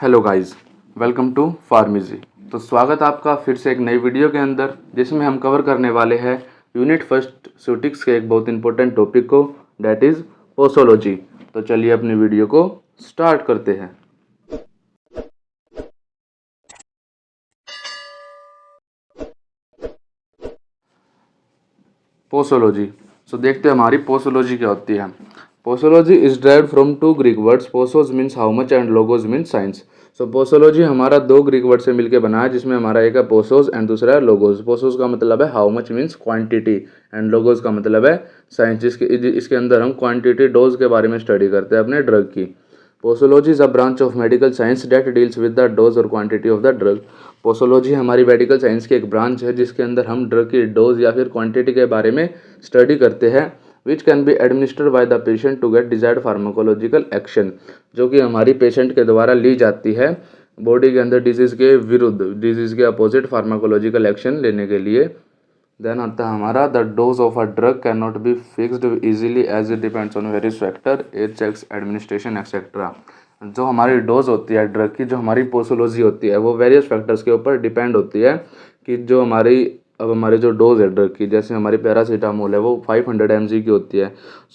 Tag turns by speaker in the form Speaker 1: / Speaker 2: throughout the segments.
Speaker 1: Hello guys, welcome to pharmacy. तो स्वागत आपका फिर से एक नई वीडियो के अंदर, जिसमें हम कवर करने वाले हैं यूनिट फर्स्ट सूटिक्स के एक बहुत इंपॉर्टेंट टॉपिक को, डैट इज़ पोसोलॉजी। तो चलिए अपनी वीडियो को स्टार्ट करते हैं। पोसोलॉजी। देखते हैं हमारी पोसोलॉजी क्या होती है। Posology is derived from two Greek words, posos means how much and logos means science. Posology हमारा दो ग्रीक वर्ड से मिलकर बना है, जिसमें हमारा एक है पोसोस एंड दूसरा है लोगोस। पोसोस का मतलब है how much means quantity, and logos का मतलब है साइंस। इसके अंदर हम क्वांटिटी डोज के बारे में स्टडी करते हैं अपने ड्रग की। Posology is a branch of medical science that deals with the dose और quantity of the drug. Posology हमारी मेडिकल साइंस की एक ब्रांच है, जिसके अंदर हम ड्रग की डोज या फिर क्वांटिटी के बारे में स्टडी करते हैं, which can be administered by the patient to get desired pharmacological action, जो कि हमारी पेशेंट के द्वारा ली जाती है बॉडी के अंदर डिजीज़ के विरुद्ध, डिजीज़ के अपोजिट फार्माकोलॉजिकल एक्शन लेने के लिए। देन आता है हमारा the dose of a drug can not be fixed easily as it depends on various factor, age, sex, administration etcetera. जो हमारी डोज होती है ड्रग की, जो हमारी पोसोलॉजी होती है, वो वेरियस फैक्टर्स के ऊपर डिपेंड होती है कि जो हमारी अब हमारी जो डोज है ड्रग की, जैसे हमारी पैरासीटामोल है वो 500 mg की होती है।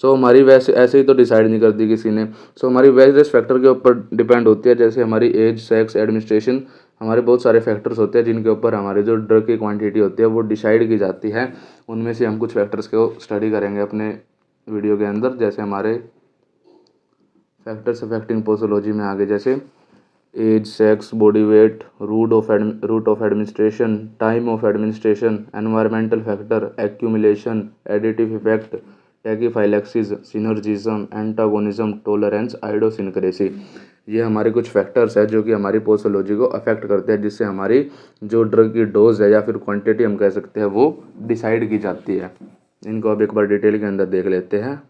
Speaker 1: हमारी वैसे ऐसे ही तो डिसाइड नहीं करती किसी ने। हमारी वेरियस फैक्टर के ऊपर डिपेंड होती है, जैसे हमारी एज, सेक्स, एडमिनिस्ट्रेशन, हमारे बहुत सारे फैक्टर्स होते हैं जिनके ऊपर हमारी जो ड्रग की क्वांटिटी होती है वो डिसाइड की जाती है। उनमें से हम कुछ फैक्टर्स को स्टडी करेंगे अपने वीडियो के अंदर, जैसे हमारे फैक्टर्स अफेक्टिंग पोसोलॉजी में आगे, जैसे age, sex, body weight, route of administration, time of administration, environmental factor, accumulation, additive effect, tachyphylaxis, synergism, antagonism, tolerance, idiosyncrasy. ये हमारे कुछ फैक्टर्स हैं जो कि हमारी पोसोलॉजी को अफेक्ट करते हैं, जिससे हमारी जो ड्रग की डोज है या फिर क्वांटिटी हम कह सकते हैं वो डिसाइड की जाती है। इनको अब एक बार डिटेल के अंदर देख लेते हैं।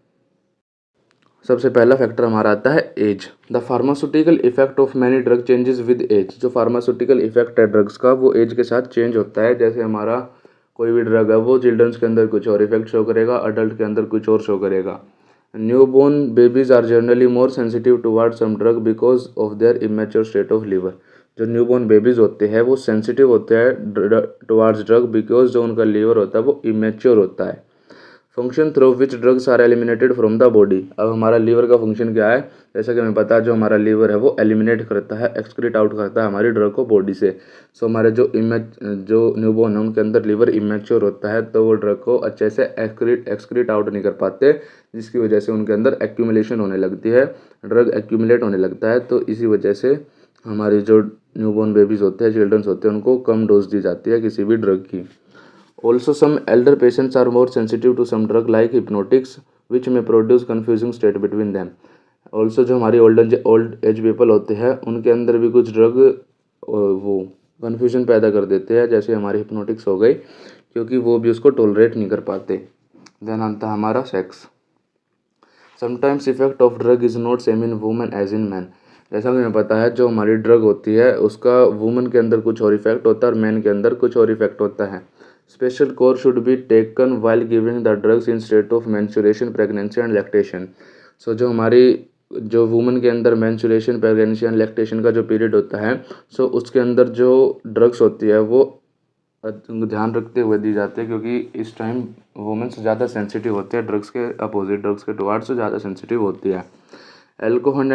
Speaker 1: सबसे पहला फैक्टर हमारा आता है age. The pharmaceutical effect of many drug changes with age. जो फार्मास्यूटिकल इफेक्ट है ड्रग्स का वो एज के साथ चेंज होता है। जैसे हमारा कोई भी ड्रग है वो चिल्ड्रंस के अंदर कुछ और इफेक्ट शो करेगा, अडल्ट के अंदर कुछ और शो करेगा। Newborn babies are generally more sensitive towards some drug because of their immature state of liver. जो न्यूबॉर्न बेबीज होते हैं वो सेंसिटिव होते हैं टुवर्ड्स ड्रग बिकॉज जो उनका लीवर होता है वो इमेच्योर होता है। Function through which drugs are eliminated from the body. अब हमारा लीवर का फंक्शन क्या है, जैसा कि हमें पता है जो हमारा लीवर है वो एलिमिनेट करता है, एक्सक्रीट आउट करता है हमारी ड्रग को बॉडी से। हमारे जो न्यूबॉर्न है उनके अंदर लीवर इमेच्योर होता है, तो वो ड्रग को अच्छे से एक्सक्रीट आउट नहीं कर पाते, जिसकी वजह से उनके अंदर एक्यूमुलेशन होने लगती है, ड्रग एक्यूमुलेट होने लगता है। तो इसी वजह से हमारी जो न्यूबॉर्न बेबीज़ होते हैं, चिल्ड्रंस होते हैं, उनको कम डोज दी जाती है किसी भी ड्रग की। Also, some elder patients are more sensitive to some drug like hypnotics, which may produce confusing state between them. Also, जो हमारी ओल्ड एज पीपल होते हैं उनके अंदर भी कुछ ड्रग वो कन्फ्यूजन पैदा कर देते हैं, जैसे हमारी हिप्नोटिक्स हो गई, क्योंकि वो भी उसको टॉलरेट नहीं कर पाते। देन आता है हमारा sex. Sometimes effect of drug is not same in women as in man. जैसा कि हमें पता है जो हमारी ड्रग होती है उसका वुमेन के अंदर कुछ और इफेक्ट होता है और मैन के अंदर कुछ और इफेक्ट होता है। Special core should be taken while giving the drugs in state of menstruation, pregnancy and lactation. जो हमारी जो वुमेन के अंदर मेंस्ट्रुएशन, प्रेगनेंसी एंड लैक्टेशन का जो पीरियड होता है, उसके अंदर जो ड्रग्स होती है वो ध्यान रखते हुए दी जाती है, क्योंकि इस टाइम वुमेन्स ज़्यादा सेंसिटिव होते हैं ड्रग्स के अपोजिट, ड्रग्स के टुवार्ड्स से ज़्यादा सेंसिटिव होती है। अल्कोहल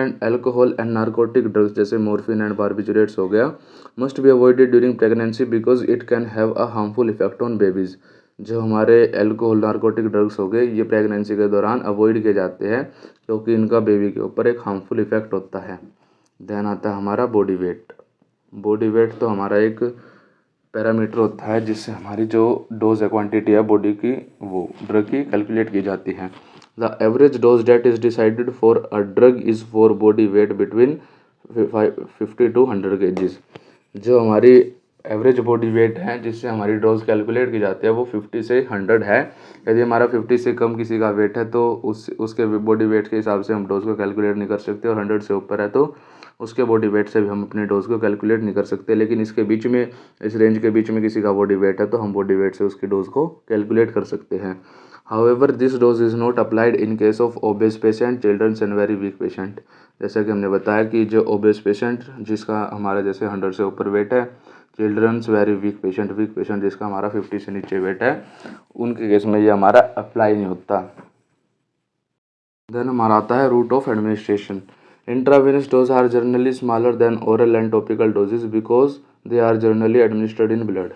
Speaker 1: एंड नारकोटिक ड्रग्स जैसे मॉर्फिन एंड बार्बिचुरेट्स हो गया, must be avoided during pregnancy because it can have a harmful effect on babies. जो हमारे अल्कोहल, नारकोटिक ड्रग्स हो गए, ये प्रेगनेंसी के दौरान अवॉइड किए जाते हैं, क्योंकि इनका बेबी के ऊपर एक हार्मफुल इफेक्ट होता है। देन आता है हमारा बॉडी वेट। बॉडी वेट तो हमारा एक पैरामीटर होता है जिससे हमारी जो डोज है, क्वांटिटी है बॉडी की, वो ड्रग की कैलकुलेट की जाती है। The average dose that is decided for a drug is for body weight between 50 to 100 kgs। जो हमारी एवरेज बॉडी वेट है जिससे हमारी डोज कैलकुलेट की जाती है वो 50 से 100 है। यदि हमारा 50 से कम किसी का वेट है तो उसके बॉडी वेट के हिसाब से हम डोज को कैलकुलेट नहीं कर सकते, और 100 से ऊपर है तो उसके बॉडी वेट से भी हम अपनी डोज को कैलकुलेट नहीं कर सकते। लेकिन इसके बीच में, इस रेंज के बीच में किसी का बॉडी वेट है तो हम बॉडी वेट से उसकी डोज को कैलकुलेट कर सकते हैं। However this dose is not applied in case of obese patient, childrens and very weak patient. जैसा कि हमने बताया कि जो ओबेस पेशेंट जिसका हमारा जैसे 100 से ऊपर वेट है, चिल्ड्रंस वेरी वीक पेशेंट जिसका हमारा 50 से नीचे वेट है, उनके केस में ये हमारा अप्लाई नहीं होता। देन हमारा आता है route of administration. Intravenous dose are generally smaller than oral and topical dosages because they are generally administered in blood.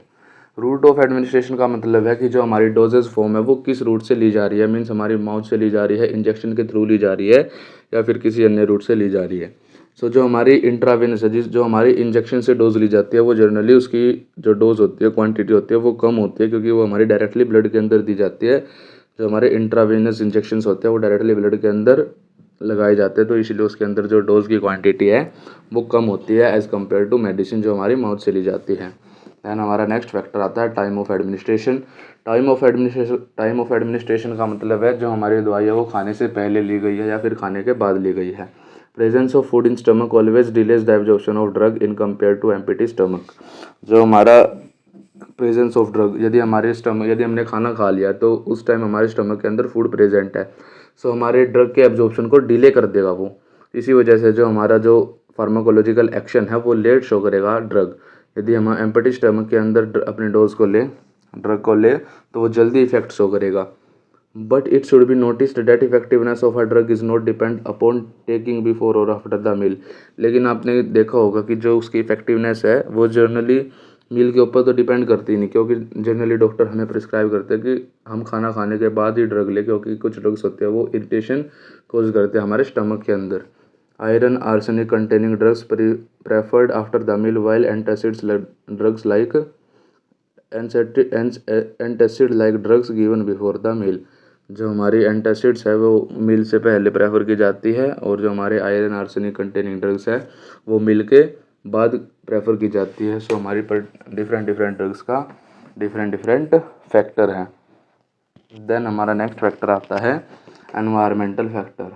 Speaker 1: Route of administration का मतलब है कि जो हमारी डोजेज फॉर्म है वो किस रूट से ली जा रही है, मीन्स हमारी माउथ से ली जा रही है, इंजेक्शन के थ्रू ली जा रही है, या फिर किसी अन्य रूट से ली जा रही है। सो जो हमारी इंट्रावेनस है, जो हमारी इंजेक्शन से डोज ली जाती है, वो जनरली उसकी जो डोज होती है, क्वांटिटी होती है, वो कम होती है क्योंकि वो हमारी डायरेक्टली ब्लड के अंदर दी जाती है। जो हमारे इंट्रावेनस इंजेक्शंस होते हैं वो डायरेक्टली ब्लड के अंदर लगाए जाते हैं, तो इसलिए उसके अंदर जो डोज की क्वांटिटी है वो कम होती है एज़ कम्पेयर टू मेडिसिन जो हमारी माउथ से ली जाती है। दैन हमारा नेक्स्ट फैक्टर आता है time of administration. Time of administration का मतलब है जो हमारी दवाई है वो खाने से पहले ली गई है या फिर खाने के बाद ली गई है। Presence of food in stomach always delays the absorption of drug in compare to empty stomach. जो हमारा प्रेजेंस ऑफ ड्रग, यदि हमने खाना खा लिया तो उस टाइम हमारे स्टमक के अंदर फूड प्रेजेंट है, सो हमारे ड्रग के एब्जॉर्प्शन को डिले कर देगा वो। इसी वजह से जो हमारा जो फार्माकोलॉजिकल एक्शन है वो लेट शो करेगा ड्रग। यदि हम एम्प्टी स्टमक के अंदर अपने डोज को ले, ड्रग को ले, तो वो जल्दी इफेक्ट शो करेगा। But it should be noticed that effectiveness of a drug is not depend upon taking before और आफ्टर द मील। लेकिन आपने देखा होगा कि जो उसकी इफेक्टिवनेस है वो जनरली मील के ऊपर तो डिपेंड करती नहीं, क्योंकि जनरली डॉक्टर हमें प्रिस्क्राइब करते हैं कि हम खाना खाने के बाद ही ड्रग लें, क्योंकि कुछ ड्रग्स होते हैं वो इरिटेशन कोज करते हैं हमारे स्टमक के अंदर। Iron arsenic containing drugs preferred after the meal, while antacids drugs like antacid like drugs given before the meal. जो हमारी एंटासिड्स है वो मील से पहले प्रेफर की जाती है, और जो हमारे आयरन आर्सेनिक कंटेनिंग ड्रग्स है वो मील के बाद प्रेफर की जाती है। सो हमारी पर डिफरेंट ड्रग्स का डिफरेंट फैक्टर है। देन हमारा नेक्स्ट फैक्टर आता है environmental factor.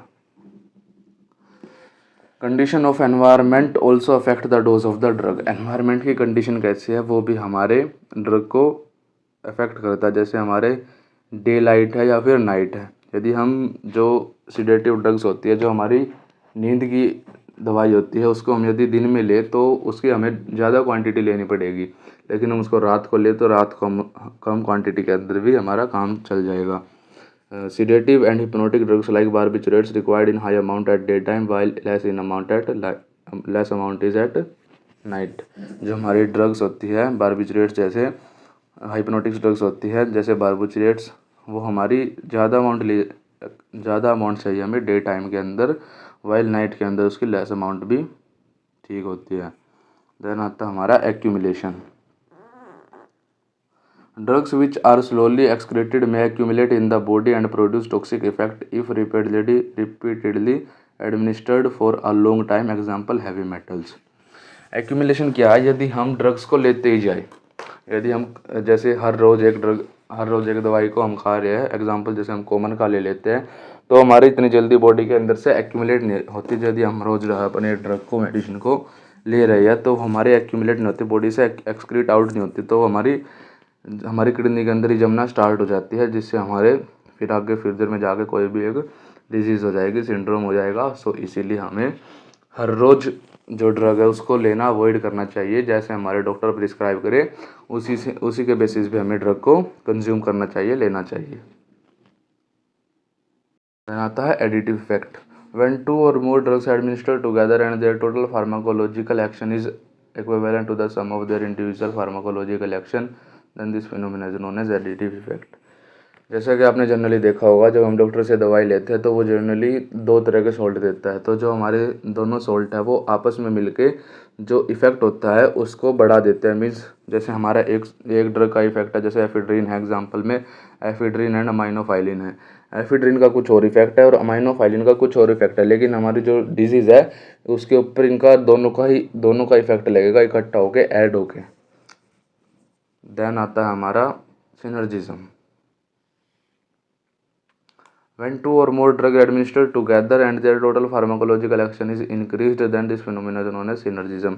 Speaker 1: Condition of environment also affect the dose of the drug. Environment की कंडीशन कैसी है वो भी हमारे ड्रग को अफेक्ट करता है। जैसे हमारे डे लाइट है या फिर नाइट है। यदि हम जो सिडेटिव ड्रग्स होती है, जो हमारी नींद की दवाई होती है, उसको हम यदि दिन में ले तो उसकी हमें ज़्यादा क्वांटिटी लेनी पड़ेगी, लेकिन हम उसको रात को ले तो रात को कम क्वांटिटी के अंदर भी हमारा काम चल जाएगा। Sedative and hypnotic drugs like barbiturates required in high amount at daytime while less amount is at night। जो हमारी ड्रग्स होती है बार्बिचरेट्स जैसे हाइप्नोटिक्स ड्रग्स होती है जैसे बार्बिचरेट्स, वो हमारी ज़्यादा अमाउंट चाहिए हमें डे टाइम के अंदर, वाइल नाइट के अंदर उसकी लेस अमाउंट भी ठीक होती है। देन आता है हमारा accumulation. Drugs which are slowly excreted may accumulate in the body and produce toxic effect if repeatedly administered for a long time। Example heavy metals। Accumulation क्या है? यदि हम ड्रग्स को लेते ही जाए, यदि हम जैसे हर रोज़ एक दवाई को हम खा रहे हैं, एग्जांपल जैसे हम कॉमन का ले लेते हैं, तो हमारी इतनी जल्दी बॉडी के अंदर से एक्यूमुलेट नहीं होती। यदि हम रोज़ अपने ड्रग को, मेडिसिन को ले रहे हैं तो हमारे एक्यूमुलेट नहीं होती, बॉडी से एक्सक्रीट आउट नहीं होती, तो हमारी किडनी के अंदर ही जमना स्टार्ट हो जाती है, जिससे हमारे फिर आगे फ्यूचर में जाके कोई भी एक डिजीज़ हो जाएगी, सिंड्रोम हो जाएगा। सो इसीलिए हमें हर रोज़ जो ड्रग है उसको लेना अवॉइड करना चाहिए। जैसे हमारे डॉक्टर प्रिस्क्राइब करे उसी के बेसिस पे हमें ड्रग को कंज्यूम करना चाहिए, लेना चाहिए। आता है additive effect. When 2 or more drugs administered together and their total pharmacological action is equivalent to the sum of their individual pharmacological action, then this phenomenon is known as additive effect। जैसा कि आपने generally देखा होगा, जब हम doctor से दवाई लेते हैं तो वो जनरली 2 तरह के सॉल्ट देता है, तो जो हमारे दोनों सॉल्ट है वो आपस में मिलके जो इफ़ेक्ट होता है उसको बढ़ा देते हैं। मीन्स जैसे हमारा एक ड्रग का इफेक्ट है, जैसे एफिड्रिन है, एग्जांपल में एफिड्रिन एंड अमाइनोफाइलिन है। एफिड्रिन का कुछ और इफेक्ट है और अमाइनोफाइलिन का कुछ और इफेक्ट है, लेकिन हमारी जो डिजीज़ है उसके ऊपर इनका दोनों का इफेक्ट लगेगा इकट्ठा होके, ऐड होके। देन आता है हमारा synergism. When two or more drug administered together and their total pharmacological action is increased, then this phenomenon is known as synergism।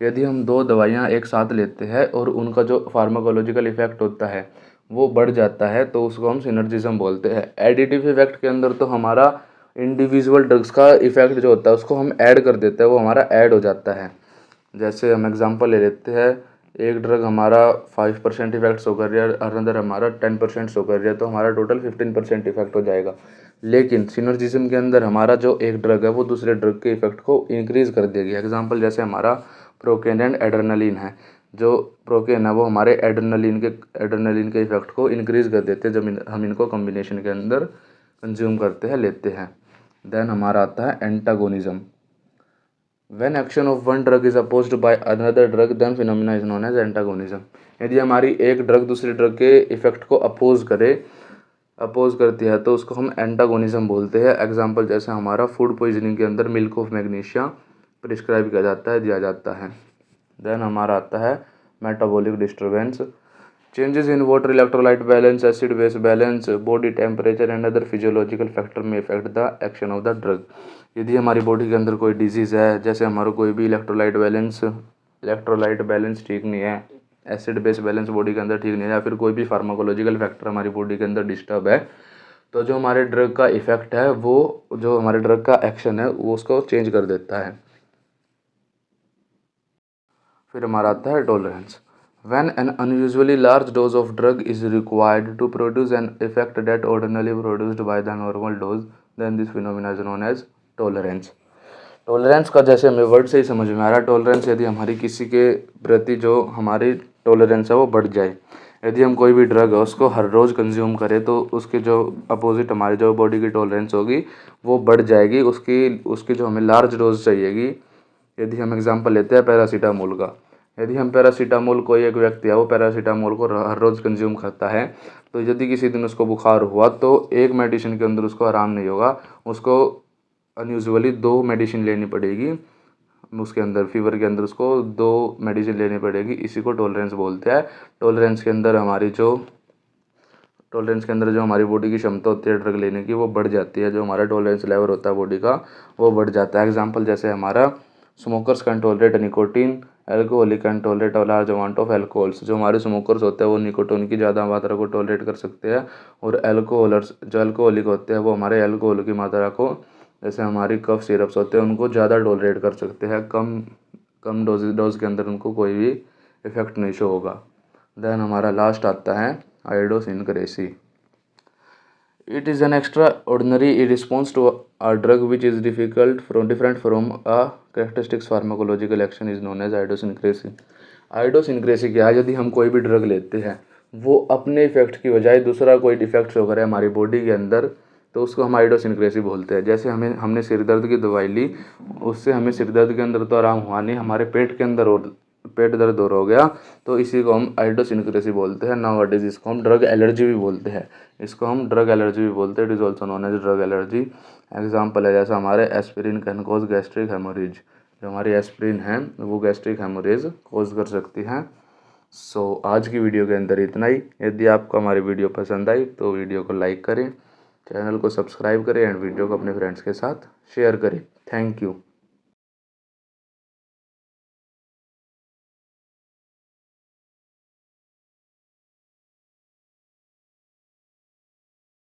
Speaker 1: यदि हम दो दवाइयाँ एक साथ लेते हैं और उनका जो फार्माकोलॉजिकल इफेक्ट होता है वो बढ़ जाता है तो उसको हम सिनर्जिज्म बोलते हैं। एडिटिव इफेक्ट के अंदर तो हमारा इंडिविजुअल ड्रग्स का इफेक्ट जो होता है उसको हम ऐड कर देते हैं, वो हमारा ऐड हो जाता है। जैसे हम एग्जांपल ले लेते हैं, एक ड्रग हमारा 5% इफेक्ट शो कर रहा है, अनदर हमारा 10% शो कर रहा है, तो हमारा टोटल 15% इफेक्ट हो जाएगा। लेकिन सिनर्जिज्म के अंदर हमारा जो एक ड्रग है वो दूसरे ड्रग के इफेक्ट को इंक्रीज़ कर देगी। एग्जांपल जैसे हमारा प्रोकेन एंड एड्रेनलिन है, जो प्रोकेन है वो हमारे एड्रेनलिन के इफेक्ट को इंक्रीज़ कर देते हैं जब हम इनको कॉम्बिनेशन के अंदर कंज्यूम करते हैं, लेते हैं। देन हमारा आता है antagonism. When action of one drug is opposed by another drug, then phenomena is known as antagonism। यदि हमारी एक ड्रग दूसरे ड्रग के इफेक्ट को अपोज करती है तो उसको हम एंटागोनिज्म बोलते हैं। एग्जांपल जैसे हमारा फूड पॉइजनिंग के अंदर मिल्क ऑफ मैग्नीशिया प्रिस्क्राइब किया जाता है, दिया जाता है। देन हमारा आता है metabolic disturbance. Changes in water electrolyte balance, acid base balance, body temperature and other physiological factor में effect the action of the drug. यदि हमारी बॉडी के अंदर कोई डिजीज़ है, जैसे हमारा कोई भी इलेक्ट्रोलाइट बैलेंस ठीक नहीं है, एसिड बेस बैलेंस बॉडी के अंदर ठीक नहीं है, या फिर कोई भी फार्माकोलॉजिकल फैक्टर हमारी बॉडी के अंदर डिस्टर्ब है, तो जो हमारे ड्रग का इफेक्ट है वो जो हमारे ड्रग का एक्शन है वो उसको चेंज कर देता है। फिर हमारा आता है tolerance. When an unusually large dose of drug is required to produce an effect that ordinarily produced by the normal dose, then this phenomena is known as tolerance। Tolerance का जैसे हमें वर्ड से ही समझ में आ रहा है, टॉलरेंस यदि हमारी किसी के प्रति जो हमारी टॉलरेंस है वो बढ़ जाए। यदि हम कोई भी ड्रग है उसको हर रोज़ कंज्यूम करें तो उसके जो अपोजिट हमारी जो बॉडी की टॉलरेंस होगी वो बढ़ जाएगी, उसकी जो हमें लार्ज डोज चाहिएगी। यदि हम एग्जांपल लेते हैं पैरासीटामोल का, यदि हम पैरासीटामोल, कोई एक व्यक्ति है वो पैरासीटामोल को हर रोज़ कंज्यूम करता है, तो यदि किसी दिन उसको बुखार हुआ तो एक मेडिसिन के अंदर उसको आराम नहीं होगा, उसको अनयूजुअली 2 मेडिसिन लेनी पड़ेगी। उसके अंदर फीवर के अंदर उसको 2 मेडिसिन लेनी पड़ेगी। इसी को टॉलरेंस बोलते हैं। टॉलरेंस के अंदर जो हमारी बॉडी की क्षमता होती है ड्रग लेने की वो बढ़ जाती है, जो हमारा टॉलरेंस लेवल होता है बॉडी का वो बढ़ जाता है। एग्जांपल जैसे हमारा smokers can tolerate nicotine, alcoholic can tolerate a large amount of alcohols. जो हमारे स्मोकर्स होते हैं वो निकोटीन की ज़्यादा मात्रा को टॉलरेट कर सकते हैं, और जो अल्कोहलिक होते हैं वो हमारे एल्कोहल की मात्रा को, जैसे हमारी कफ सिरप्स होते हैं उनको ज़्यादा टॉलरेट कर सकते हैं। कम डोज के अंदर उनको कोई भी इफेक्ट नहीं शो होगा। देन हमारा लास्ट आता है आइडोसिनक्रेसी। It is an extraordinary response to a drug which is different from a characteristic pharmacological action is known as idiosyncrasy। आइडोसिनक्रेसी क्या है? यदि हम कोई भी ड्रग लेते हैं वो अपने इफेक्ट की बजाय दूसरा कोई इफेक्ट शो करे हमारी बॉडी के अंदर, तो उसको हम आइडोसिनक्रेसी बोलते हैं। जैसे हमने सिर दर्द की दवाई ली, उससे हमें सिर दर्द के अंदर तो आराम हुआ नहीं, हमारे पेट के अंदर और पेट दर्द और हो गया, तो इसी को हम आइडोसिनक्रेसी बोलते हैं। नाउअडेज इसको हम ड्रग एलर्जी भी बोलते हैं। It is also known as drug allergy. Example है जैसा हमारे aspirin can cause gastric haemorrhage. जो हमारी एस्पिरिन है वो गैस्ट्रिक हेमोरेज कॉज कर सकती है। सो आज की वीडियो के अंदर इतना ही। यदि आपको हमारी वीडियो पसंद आई तो वीडियो को लाइक करें, चैनल को सब्सक्राइब करें एंड वीडियो को अपने फ्रेंड्स के साथ शेयर करें। Thank you.